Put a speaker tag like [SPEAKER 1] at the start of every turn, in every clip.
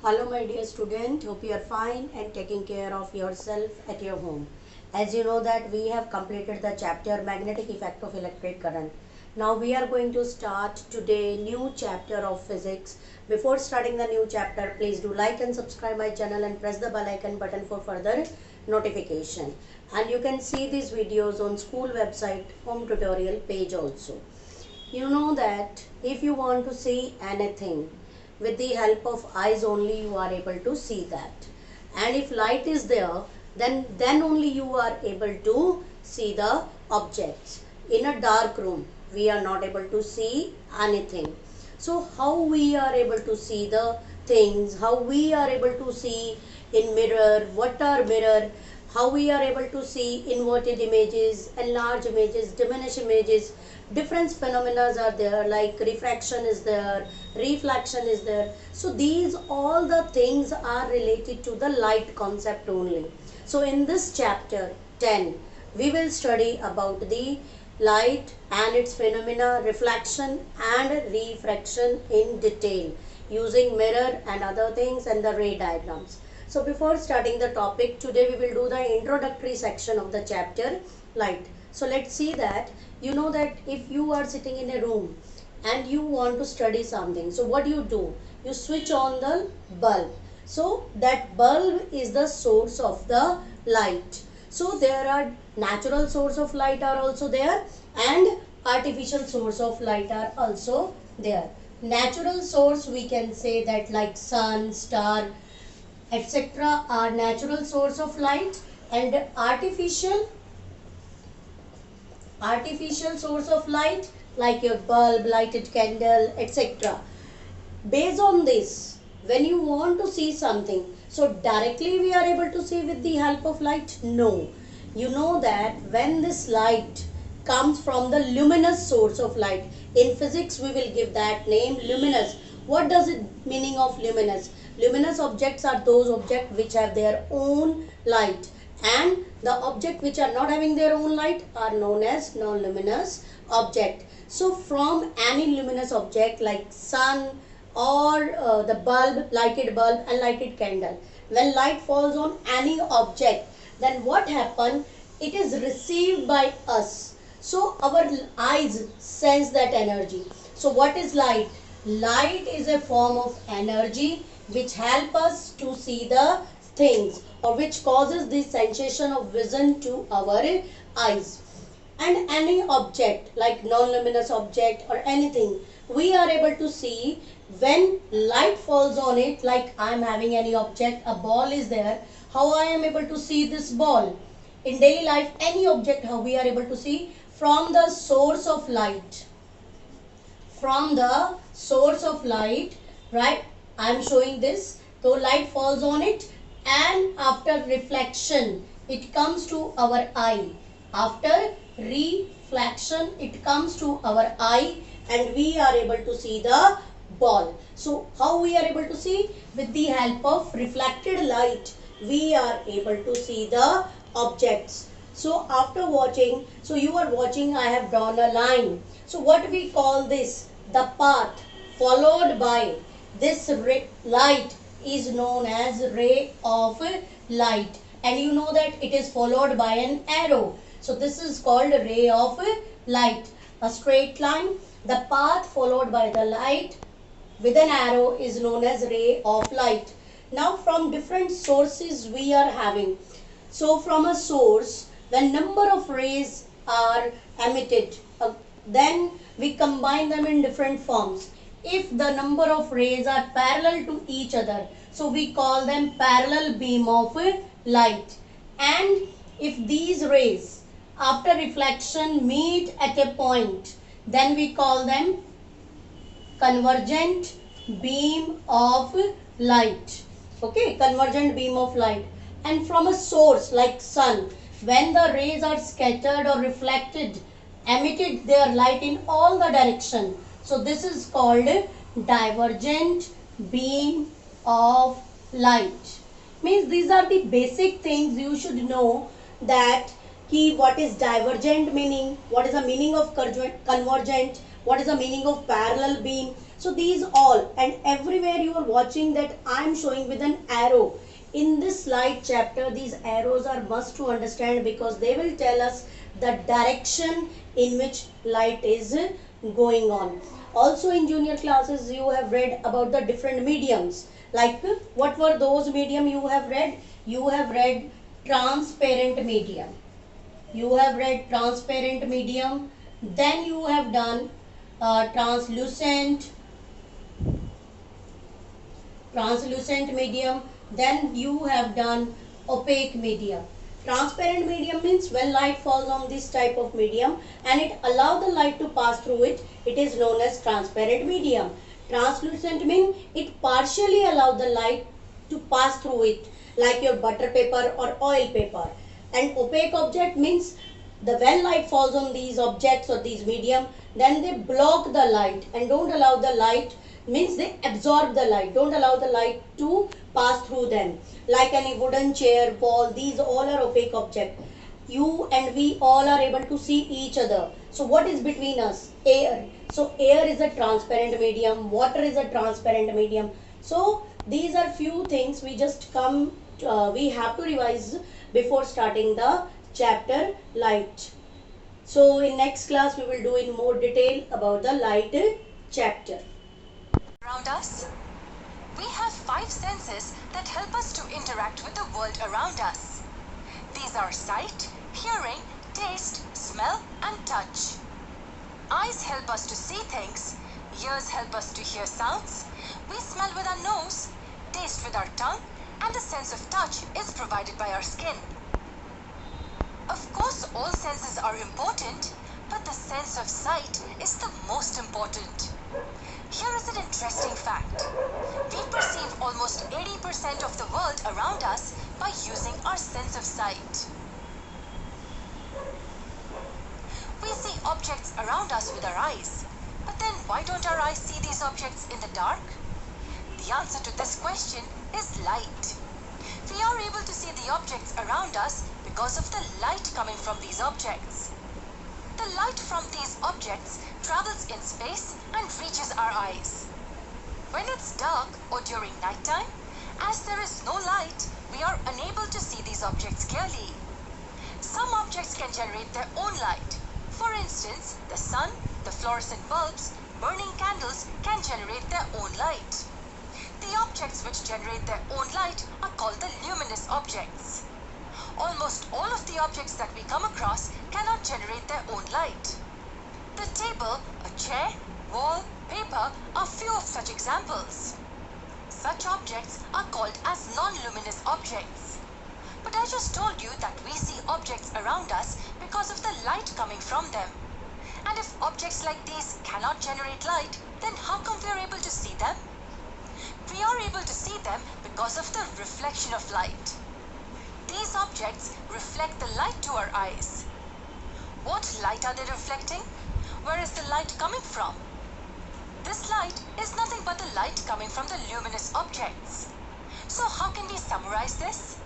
[SPEAKER 1] Hello my dear student, hope you are fine and taking care of yourself at your home. As you know that we have completed the chapter magnetic effect of electric current. Now we are going to start today new chapter of physics. Before starting the new chapter, please do like and subscribe my channel and press the bell icon button for further notification. And you can see these videos on school website home tutorial page also. You know that if you want to see anything, with the help of eyes only you are able to see that, and if light is there, then only you are able to see the objects. In a dark room we are not able to see anything. So how we are able to see the things, how we are able to see in mirror, what are mirror, how we are able to see inverted images, enlarged images, diminished images. Different phenomena are there, like refraction is there, reflection is there. So these all the things are related to the light concept only. So in this chapter 10 we will study about the light and its phenomena, reflection and refraction in detail using mirror and other things and the ray diagrams. So before starting the topic, today we will do the introductory section of the chapter light. So let's see that. You know that if you are sitting in a room and you want to study something, so what do? You switch on the bulb. So that bulb is the source of the light. So there are natural source of light are also there and artificial source of light are also there. Natural source we can say that like sun, star, etc. are natural source of light, and artificial source of light like your bulb, lighted candle, etc. Based on this, when you want to see something, so directly we are able to see with the help of light? No. You know that when this light comes from the luminous source of light, in physics we will give that name luminous. What does it meaning of luminous? Luminous objects are those objects which have their own light, and the objects which are not having their own light are known as non-luminous object. So from any luminous object like sun or the bulb, lighted bulb and lighted candle, when light falls on any object, then what happens? It is received by us. So our eyes sense that energy. So what is light? Light is a form of energy which help us to see the things, or which causes the sensation of vision to our eyes. And any object like non-luminous object or anything we are able to see when light falls on it. Like I am having any object, a ball is there, how I am able to see this ball? In daily life, any object, how we are able to see? From the source of light. From the source of light, right? I am showing this. So light falls on it, and after reflection it comes to our eye. After reflection it comes to our eye, and we are able to see the ball. So how we are able to see? With the help of reflected light we are able to see the objects. So after watching, so you are watching, I have drawn a line. So what we call this? The path followed by this light is known as ray of light, and you know that it is followed by an arrow. So this is called ray of light. A straight line, the path followed by the light with an arrow is known as ray of light. Now from different sources we are having. So from a source, when number of rays are emitted, then we combine them in different forms. If the number of rays are parallel to each other, so we call them parallel beam of light. And if these rays after reflection meet at a point, then we call them convergent beam of light. Okay, convergent beam of light. And from a source like sun, when the rays are scattered or reflected, emitted their light in all the direction, so this is called divergent beam of light. Means these are the basic things you should know, that what is divergent meaning, what is the meaning of convergent, what is the meaning of parallel beam. So these all, and everywhere you are watching that I am showing with an arrow. In this light chapter, these arrows are must to understand because they will tell us the direction in which light is going on. Also in junior classes you have read about the different mediums. Like what were those medium you have read? You have read transparent medium. You have read transparent medium. Then you have done translucent medium. Then you have done opaque medium. Transparent medium means when light falls on this type of medium and it allows the light to pass through it, it is known as transparent medium. Translucent means it partially allows the light to pass through it, like your butter paper or oil paper. And opaque object means the when light falls on these objects or these medium, then they block the light and don't allow the light, means they absorb the light, don't allow the light to pass through them. Like any wooden chair, wall, these all are opaque object. You and we all are able to see each other. So what is between us? Air. So air is a transparent medium, water is a transparent medium. So these are few things we just we have to revise before starting the chapter light. So in next class we will do in more detail about the light chapter.
[SPEAKER 2] Around us, we have 5 senses that help us to interact with the world around us. These are sight, hearing, taste, smell and touch. Eyes help us to see things, ears help us to hear sounds, we smell with our nose, taste with our tongue, and the sense of touch is provided by our skin. Of course, all senses are important, but the sense of sight is the most important. Here is an interesting fact. We perceive almost 80% of the world around us by using our sense of sight. We see objects around us with our eyes, but then why don't our eyes see these objects in the dark? The answer to this question is light. We are able to see the objects around us because of the light coming from these objects. The light from these objects travels in space and reaches our eyes. When it's dark or during nighttime, as there is no light, we are unable to see these objects clearly. Some objects can generate their own light. For instance, the sun, the fluorescent bulbs, burning candles can generate their own light. The objects which generate their own light are called the luminous objects. Almost all of the objects that we come across cannot generate their own light. The table, a chair, wall, paper are few of such examples. Such objects are called as non-luminous objects. But I just told you that we see objects around us because of the light coming from them. And if objects like these cannot generate light, then how come we are able to see them? We are able to see them because of the reflection of light. These objects reflect the light to our eyes. What light are they reflecting? Where is the light coming from? This light is nothing but the light coming from the luminous objects. So how can we summarize this?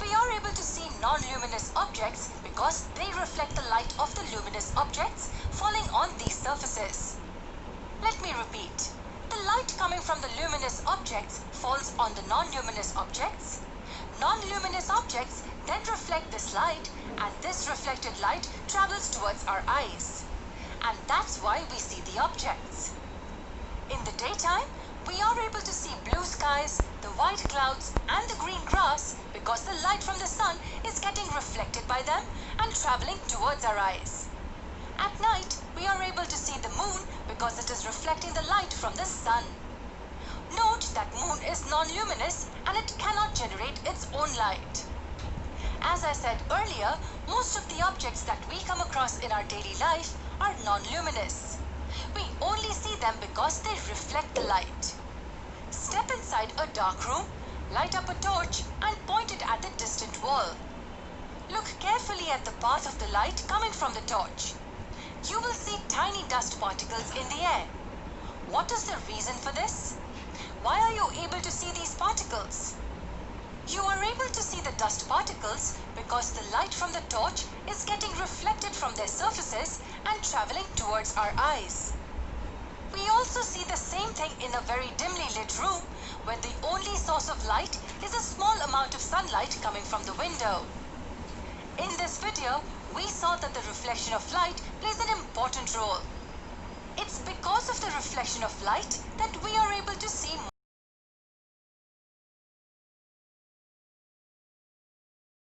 [SPEAKER 2] We are able to see non-luminous objects because they reflect the light of the luminous objects falling on these surfaces. Let me repeat. The light coming from the luminous objects falls on the non-luminous objects. Non-luminous objects then reflect this light, and this reflected light travels towards our eyes. And that's why we see the objects. In the daytime, we are able to see blue skies, the white clouds, and the green grass because the light from the sun is getting reflected by them and traveling towards our eyes. At night, we are able to see the moon because it is reflecting the light from the sun. Note that moon is non-luminous and it cannot generate its own light. As I said earlier, most of the objects that we come across in our daily life are non-luminous. We only see them because they reflect the light. Step inside a dark room, light up a torch and point it at the distant wall. Look carefully at the path of the light coming from the torch. You will see tiny dust particles in the air. What is the reason for this? Why are you able to see these particles? You are able to see the dust particles because the light from the torch is getting reflected from their surfaces and traveling towards our eyes. We also see the same thing in a very dimly lit room when the only source of light is a small amount of sunlight coming from the window. In this video, we saw that the reflection of light plays an important role. It's because of the reflection of light that we are able